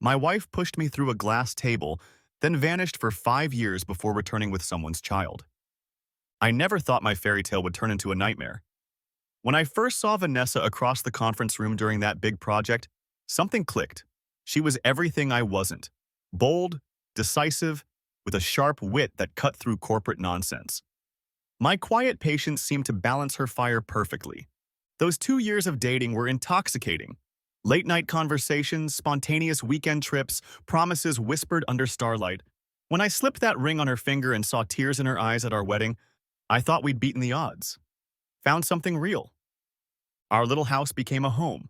My wife pushed me through a glass table, then vanished for 5 years before returning with someone's child. I never thought my fairy tale would turn into a nightmare. When I first saw Vanessa across the conference room during that big project, something clicked. She was everything I wasn't. Bold, decisive, with a sharp wit that cut through corporate nonsense. My quiet patience seemed to balance her fire perfectly. Those 2 years of dating were intoxicating. Late-night conversations, spontaneous weekend trips, promises whispered under starlight. When I slipped that ring on her finger and saw tears in her eyes at our wedding, I thought we'd beaten the odds. Found something real. Our little house became a home.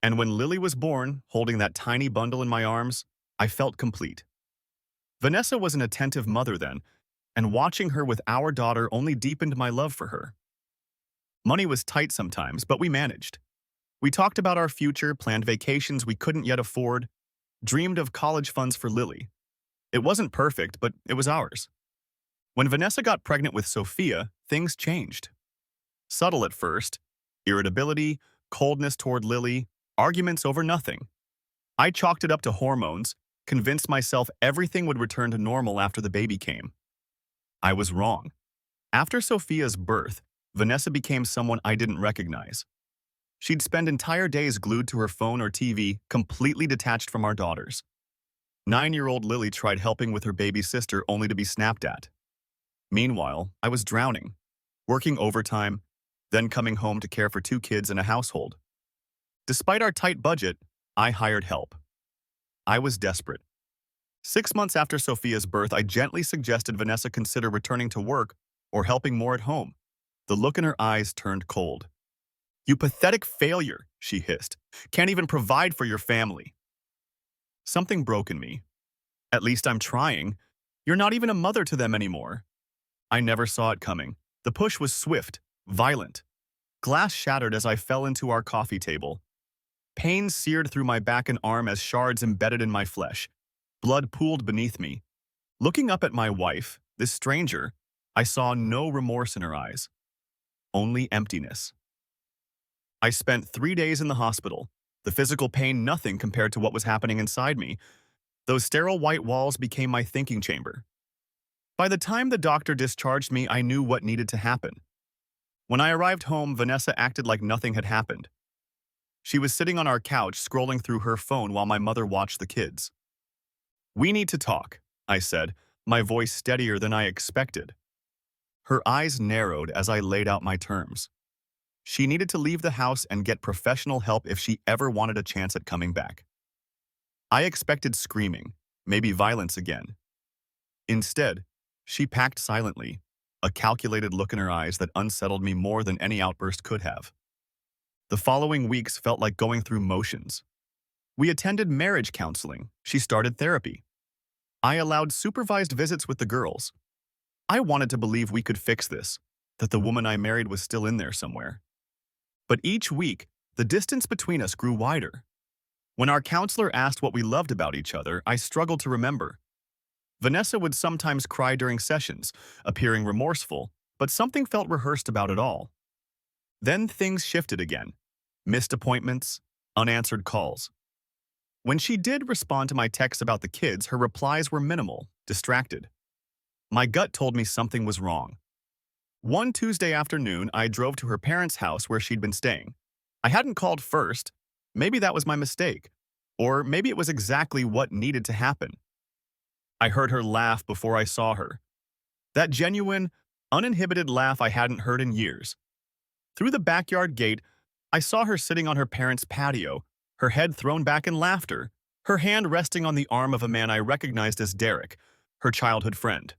And when Lily was born, holding that tiny bundle in my arms, I felt complete. Vanessa was an attentive mother then, and watching her with our daughter only deepened my love for her. Money was tight sometimes, but we managed. We talked about our future, planned vacations we couldn't yet afford, dreamed of college funds for Lily. It wasn't perfect, but it was ours. When Vanessa got pregnant with Sophia, things changed. Subtle at first, irritability, coldness toward Lily, arguments over nothing. I chalked it up to hormones, convinced myself everything would return to normal after the baby came. I was wrong. After Sophia's birth, Vanessa became someone I didn't recognize. She'd spend entire days glued to her phone or TV, completely detached from our daughters. 9-year-old Lily tried helping with her baby sister only to be snapped at. Meanwhile, I was drowning, working overtime, then coming home to care for 2 kids and a household. Despite our tight budget, I hired help. I was desperate. 6 months after Sophia's birth, I gently suggested Vanessa consider returning to work or helping more at home. The look in her eyes turned cold. "You pathetic failure," she hissed. "Can't even provide for your family." Something broke in me. "At least I'm trying. You're not even a mother to them anymore." I never saw it coming. The push was swift, violent. Glass shattered as I fell into our coffee table. Pain seared through my back and arm as shards embedded in my flesh. Blood pooled beneath me. Looking up at my wife, this stranger, I saw no remorse in her eyes. Only emptiness. I spent 3 days in the hospital. The physical pain nothing compared to what was happening inside me. Those sterile white walls became my thinking chamber. By the time the doctor discharged me, I knew what needed to happen. When I arrived home, Vanessa acted like nothing had happened. She was sitting on our couch, scrolling through her phone while my mother watched the kids. "We need to talk," I said, my voice steadier than I expected. Her eyes narrowed as I laid out my terms. She needed to leave the house and get professional help if she ever wanted a chance at coming back. I expected screaming, maybe violence again. Instead, she packed silently, a calculated look in her eyes that unsettled me more than any outburst could have. The following weeks felt like going through motions. We attended marriage counseling. She started therapy. I allowed supervised visits with the girls. I wanted to believe we could fix this, that the woman I married was still in there somewhere. But each week, the distance between us grew wider. When our counselor asked what we loved about each other, I struggled to remember. Vanessa would sometimes cry during sessions, appearing remorseful, but something felt rehearsed about it all. Then things shifted again. Missed appointments, unanswered calls. When she did respond to my texts about the kids, her replies were minimal, distracted. My gut told me something was wrong. One Tuesday afternoon, I drove to her parents' house where she'd been staying. I hadn't called first. Maybe that was my mistake. Or maybe it was exactly what needed to happen. I heard her laugh before I saw her. That genuine, uninhibited laugh I hadn't heard in years. Through the backyard gate, I saw her sitting on her parents' patio, her head thrown back in laughter, her hand resting on the arm of a man I recognized as Derek, her childhood friend.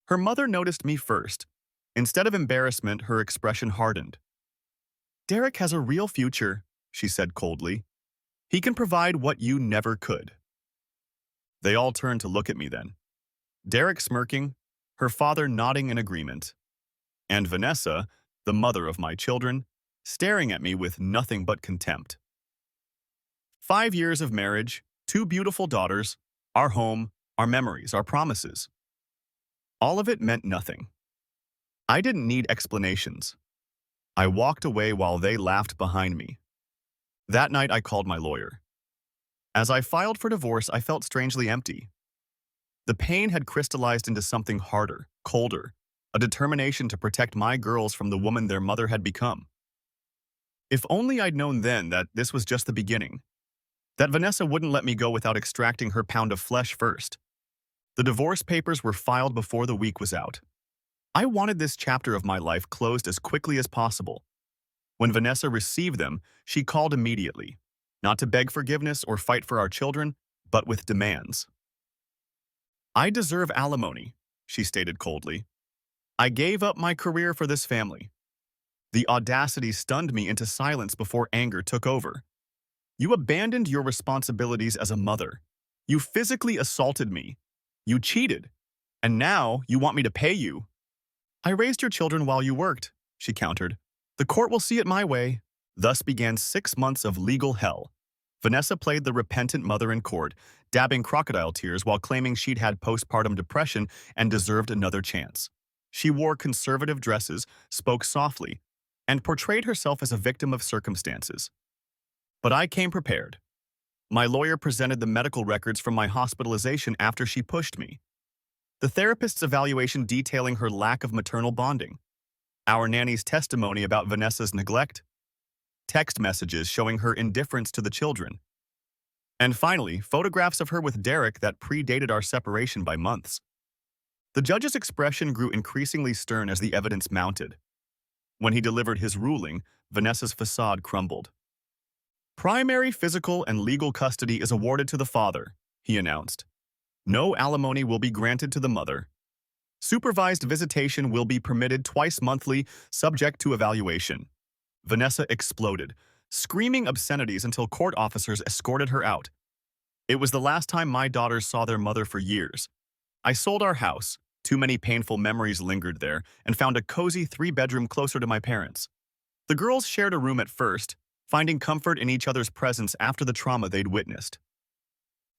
Her mother noticed me first. Instead of embarrassment, her expression hardened. "Derek has a real future," she said coldly. "He can provide what you never could." They all turned to look at me then. Derek smirking, her father nodding in agreement, and Vanessa, the mother of my children, staring at me with nothing but contempt. 5 years of marriage, 2 beautiful daughters, our home, our memories, our promises. All of it meant nothing. I didn't need explanations. I walked away while they laughed behind me. That night I called my lawyer. As I filed for divorce, I felt strangely empty. The pain had crystallized into something harder, colder, a determination to protect my girls from the woman their mother had become. If only I'd known then that this was just the beginning, that Vanessa wouldn't let me go without extracting her pound of flesh first. The divorce papers were filed before the week was out. I wanted this chapter of my life closed as quickly as possible. When Vanessa received them, she called immediately, not to beg forgiveness or fight for our children, but with demands. "I deserve alimony," she stated coldly. "I gave up my career for this family." The audacity stunned me into silence before anger took over. "You abandoned your responsibilities as a mother. You physically assaulted me. You cheated. And now you want me to pay you." "I raised your children while you worked," she countered. "The court will see it my way." Thus began 6 months of legal hell. Vanessa played the repentant mother in court, dabbing crocodile tears while claiming she'd had postpartum depression and deserved another chance. She wore conservative dresses, spoke softly, and portrayed herself as a victim of circumstances. But I came prepared. My lawyer presented the medical records from my hospitalization after she pushed me. The therapist's evaluation detailing her lack of maternal bonding. Our nanny's testimony about Vanessa's neglect. Text messages showing her indifference to the children. And finally, photographs of her with Derek that predated our separation by months. The judge's expression grew increasingly stern as the evidence mounted. When he delivered his ruling, Vanessa's facade crumbled. "Primary physical and legal custody is awarded to the father," he announced. "No alimony will be granted to the mother. Supervised visitation will be permitted twice monthly, subject to evaluation." Vanessa exploded, screaming obscenities until court officers escorted her out. It was the last time my daughters saw their mother for years. I sold our house. Too many painful memories lingered there, and found a cozy 3-bedroom closer to my parents. The girls shared a room at first, finding comfort in each other's presence after the trauma they'd witnessed.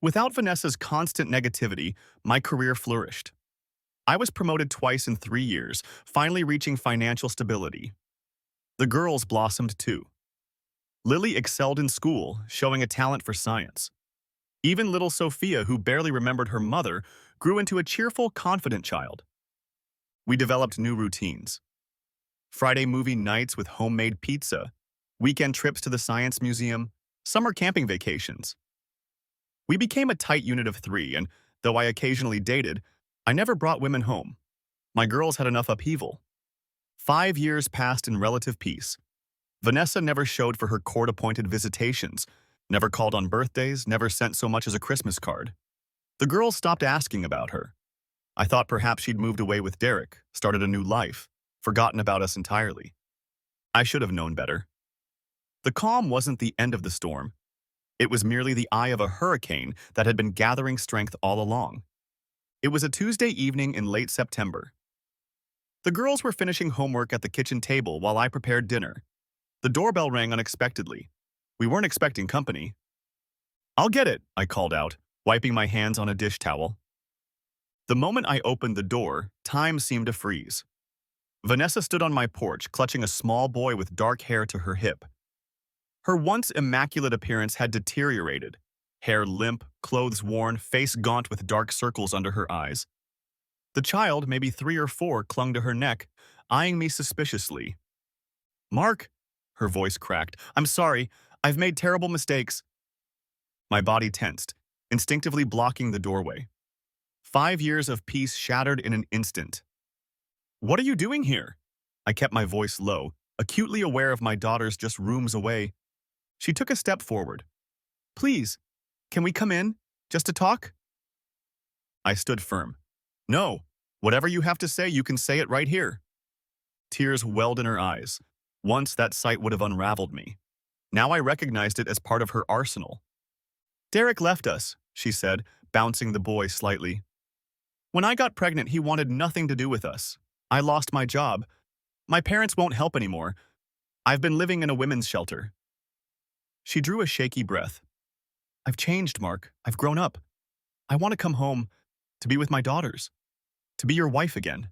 Without Vanessa's constant negativity, my career flourished. I was promoted twice in 3 years, finally reaching financial stability. The girls blossomed too. Lily excelled in school, showing a talent for science. Even little Sophia, who barely remembered her mother, grew into a cheerful, confident child. We developed new routines. Friday movie nights with homemade pizza, weekend trips to the science museum, summer camping vacations. We became a tight unit of 3, and though I occasionally dated, I never brought women home. My girls had enough upheaval. 5 years passed in relative peace. Vanessa never showed for her court-appointed visitations, never called on birthdays, never sent so much as a Christmas card. The girls stopped asking about her. I thought perhaps she'd moved away with Derek, started a new life, forgotten about us entirely. I should have known better. The calm wasn't the end of the storm. It was merely the eye of a hurricane that had been gathering strength all along. It was a Tuesday evening in late September. The girls were finishing homework at the kitchen table while I prepared dinner. The doorbell rang unexpectedly. We weren't expecting company. "I'll get it," I called out, wiping my hands on a dish towel. The moment I opened the door, time seemed to freeze. Vanessa stood on my porch, clutching a small boy with dark hair to her hip. Her once immaculate appearance had deteriorated. Hair limp, clothes worn, face gaunt with dark circles under her eyes. The child, maybe 3 or 4, clung to her neck, eyeing me suspiciously. "Mark," her voice cracked, "I'm sorry. I've made terrible mistakes." My body tensed, instinctively blocking the doorway. 5 years of peace shattered in an instant. "What are you doing here?" I kept my voice low, acutely aware of my daughters just rooms away. She took a step forward. "Please, can we come in, just to talk?" I stood firm. "No, whatever you have to say, you can say it right here." Tears welled in her eyes. Once that sight would have unraveled me. Now I recognized it as part of her arsenal. "Derek left us," she said, bouncing the boy slightly. "When I got pregnant, he wanted nothing to do with us. I lost my job. My parents won't help anymore. I've been living in a women's shelter." She drew a shaky breath. "I've changed, Mark. I've grown up. I want to come home, to be with my daughters, to be your wife again."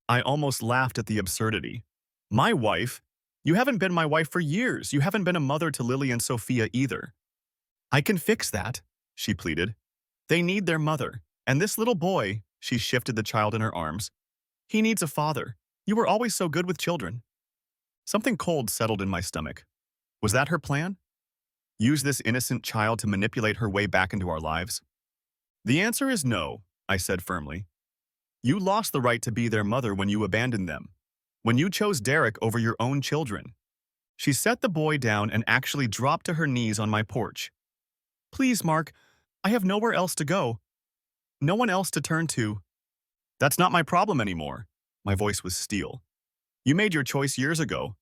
I almost laughed at the absurdity. "My wife? You haven't been my wife for years. You haven't been a mother to Lily and Sophia either." I can fix that, she pleaded. They need their mother. And this little boy, she shifted the child in her arms, he needs a father. You were always so good with children. Something cold settled in my stomach. Was that her plan? Use this innocent child to manipulate her way back into our lives? The answer is no, I said firmly. You lost the right to be their mother when you abandoned them. When you chose Derek over your own children. She set the boy down and actually dropped to her knees on my porch. Please, Mark, I have nowhere else to go. No one else to turn to. That's not my problem anymore. My voice was steel. You made your choice years ago.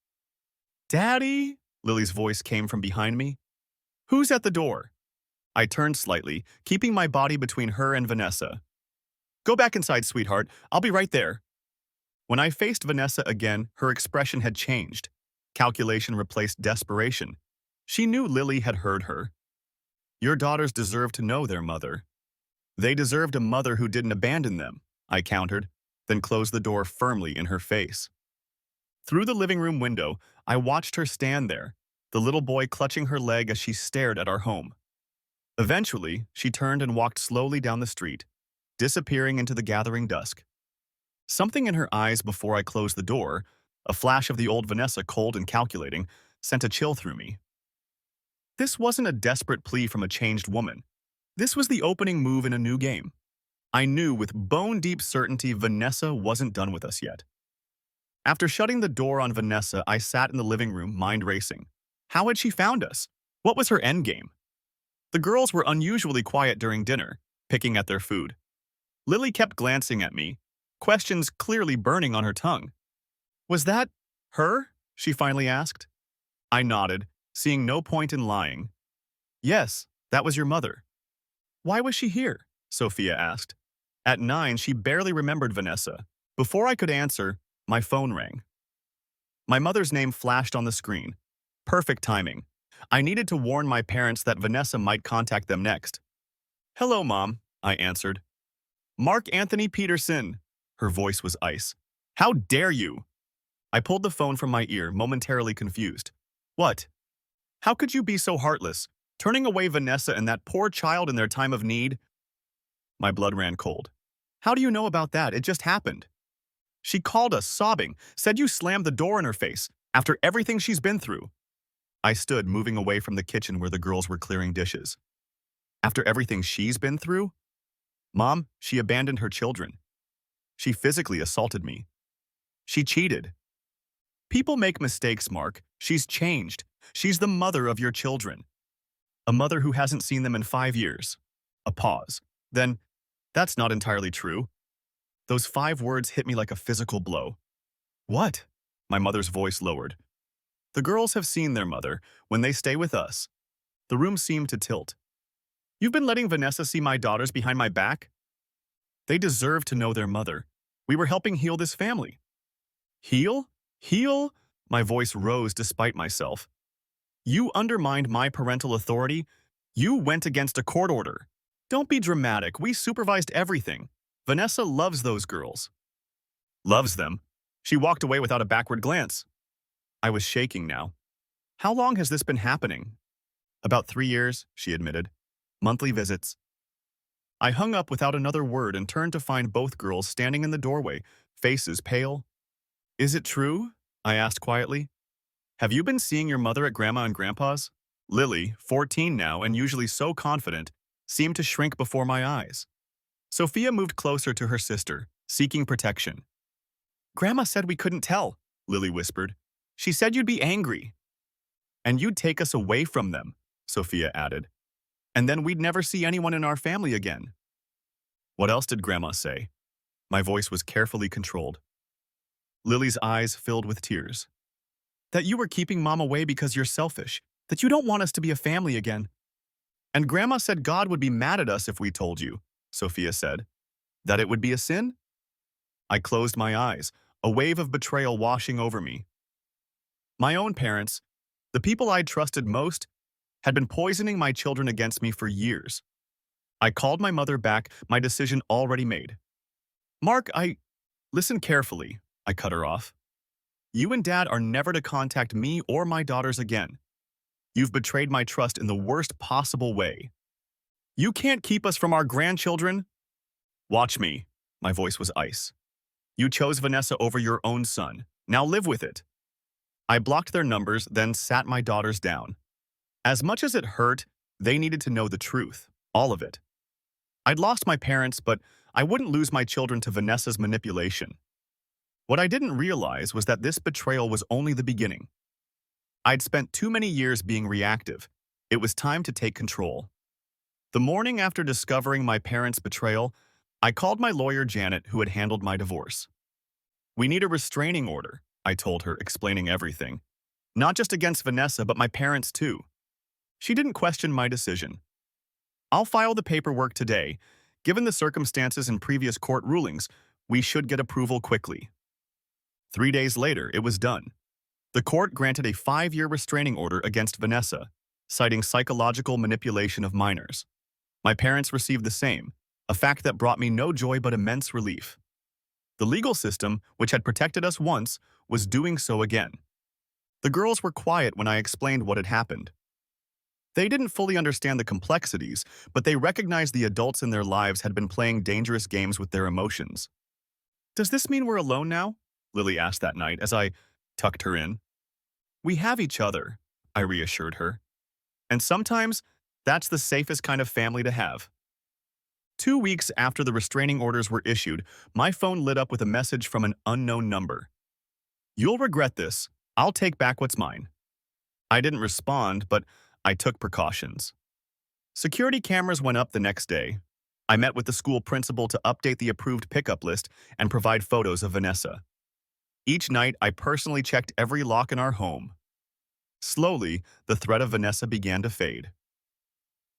Daddy? Lily's voice came from behind me. Who's at the door? I turned slightly, keeping my body between her and Vanessa. Go back inside, sweetheart. I'll be right there. When I faced Vanessa again, her expression had changed. Calculation replaced desperation. She knew Lily had heard her. Your daughters deserve to know their mother. They deserved a mother who didn't abandon them, I countered, then closed the door firmly in her face. Through the living room window, I watched her stand there, the little boy clutching her leg as she stared at our home. Eventually, she turned and walked slowly down the street, disappearing into the gathering dusk. Something in her eyes before I closed the door, a flash of the old Vanessa cold and calculating, sent a chill through me. This wasn't a desperate plea from a changed woman. This was the opening move in a new game. I knew with bone-deep certainty Vanessa wasn't done with us yet. After shutting the door on Vanessa, I sat in the living room, mind racing. How had she found us? What was her endgame? The girls were unusually quiet during dinner, picking at their food. Lily kept glancing at me, questions clearly burning on her tongue. Was that her? She finally asked. I nodded, seeing no point in lying. Yes, that was your mother. Why was she here? Sophia asked. At 9, she barely remembered Vanessa. Before I could answer, my phone rang. My mother's name flashed on the screen. Perfect timing. I needed to warn my parents that Vanessa might contact them next. Hello, Mom, I answered. Mark Anthony Peterson. Her voice was ice. How dare you? I pulled the phone from my ear, momentarily confused. What? How could you be so heartless, turning away Vanessa and that poor child in their time of need? My blood ran cold. How do you know about that? It just happened. She called us, sobbing, said you slammed the door in her face after everything she's been through. I stood, moving away from the kitchen where the girls were clearing dishes. After everything she's been through? Mom, she abandoned her children. She physically assaulted me. She cheated. People make mistakes, Mark. She's changed. She's the mother of your children. A mother who hasn't seen them in 5 years. A pause. Then, that's not entirely true. Those 5 words hit me like a physical blow. What? My mother's voice lowered. The girls have seen their mother when they stay with us. The room seemed to tilt. You've been letting Vanessa see my daughters behind my back? They deserve to know their mother. We were helping heal this family. Heal? Heal? My voice rose despite myself. You undermined my parental authority. You went against a court order. Don't be dramatic. We supervised everything. Vanessa loves those girls. Loves them? She walked away without a backward glance. I was shaking now. How long has this been happening? About 3 years, she admitted. Monthly visits. I hung up without another word and turned to find both girls standing in the doorway, faces pale. Is it true? I asked quietly. Have you been seeing your mother at Grandma and Grandpa's? Lily, 14 now and usually so confident, seemed to shrink before my eyes. Sophia moved closer to her sister, seeking protection. Grandma said we couldn't tell, Lily whispered. She said you'd be angry. And you'd take us away from them, Sophia added. And then we'd never see anyone in our family again. What else did Grandma say? My voice was carefully controlled. Lily's eyes filled with tears. That you were keeping Mom away because you're selfish, that you don't want us to be a family again. And Grandma said God would be mad at us if we told you, Sophia said. That it would be a sin? I closed my eyes, a wave of betrayal washing over me. My own parents, the people I'd trusted most, had been poisoning my children against me for years. I called my mother back, my decision already made. Mark, listen carefully, I cut her off. You and Dad are never to contact me or my daughters again. You've betrayed my trust in the worst possible way. You can't keep us from our grandchildren? Watch me. My voice was ice. You chose Vanessa over your own son. Now live with it. I blocked their numbers, then sat my daughters down. As much as it hurt, they needed to know the truth. All of it. I'd lost my parents, but I wouldn't lose my children to Vanessa's manipulation. What I didn't realize was that this betrayal was only the beginning. I'd spent too many years being reactive. It was time to take control. The morning after discovering my parents' betrayal, I called my lawyer Janet, who had handled my divorce. We need a restraining order, I told her, explaining everything. Not just against Vanessa, but my parents too. She didn't question my decision. I'll file the paperwork today. Given the circumstances and previous court rulings, we should get approval quickly. 3 days later, it was done. The court granted a 5-year restraining order against Vanessa, citing psychological manipulation of minors. My parents received the same, a fact that brought me no joy but immense relief. The legal system, which had protected us once, was doing so again. The girls were quiet when I explained what had happened. They didn't fully understand the complexities, but they recognized the adults in their lives had been playing dangerous games with their emotions. "Does this mean we're alone now?" Lily asked that night as I tucked her in. "We have each other," I reassured her. "And sometimes, that's the safest kind of family to have." 2 weeks after the restraining orders were issued, my phone lit up with a message from an unknown number. "You'll regret this. I'll take back what's mine." I didn't respond, but I took precautions. Security cameras went up the next day. I met with the school principal to update the approved pickup list and provide photos of Vanessa. Each night, I personally checked every lock in our home. Slowly, the threat of Vanessa began to fade.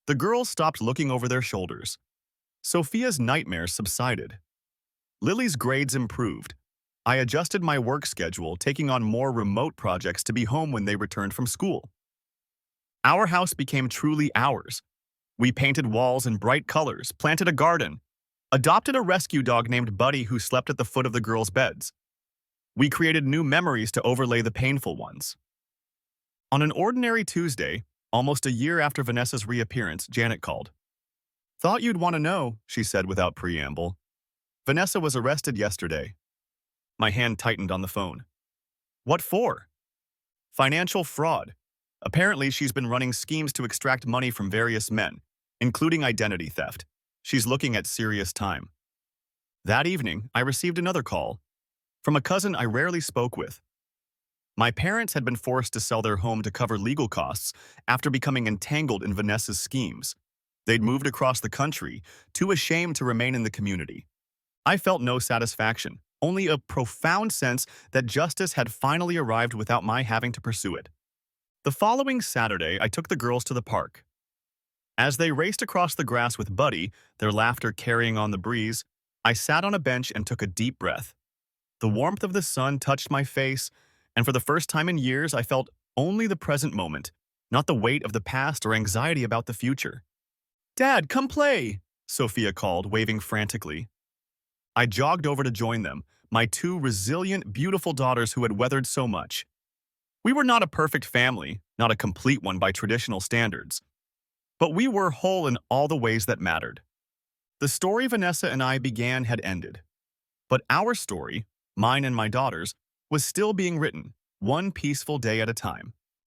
The girls stopped looking over their shoulders. Sophia's nightmares subsided. Lily's grades improved. I adjusted my work schedule, taking on more remote projects to be home when they returned from school. Our house became truly ours. We painted walls in bright colors, planted a garden, adopted a rescue dog named Buddy who slept at the foot of the girls' beds. We created new memories to overlay the painful ones. On an ordinary Tuesday, almost a year after Vanessa's reappearance, Janet called. "Thought you'd want to know," she said without preamble. "Vanessa was arrested yesterday." My hand tightened on the phone. "What for?" "Financial fraud. Apparently, she's been running schemes to extract money from various men, including identity theft. She's looking at serious time." That evening, I received another call from a cousin I rarely spoke with. My parents had been forced to sell their home to cover legal costs after becoming entangled in Vanessa's schemes. They'd moved across the country, too ashamed to remain in the community. I felt no satisfaction, only a profound sense that justice had finally arrived without my having to pursue it. The following Saturday, I took the girls to the park. As they raced across the grass with Buddy, their laughter carrying on the breeze, I sat on a bench and took a deep breath. The warmth of the sun touched my face, and for the first time in years, I felt only the present moment, not the weight of the past or anxiety about the future. "Dad, come play!" Sophia called, waving frantically. I jogged over to join them, my 2 resilient, beautiful daughters who had weathered so much. We were not a perfect family, not a complete one by traditional standards, but we were whole in all the ways that mattered. The story Vanessa and I began had ended, but our story, mine and my daughters, was still being written, one peaceful day at a time.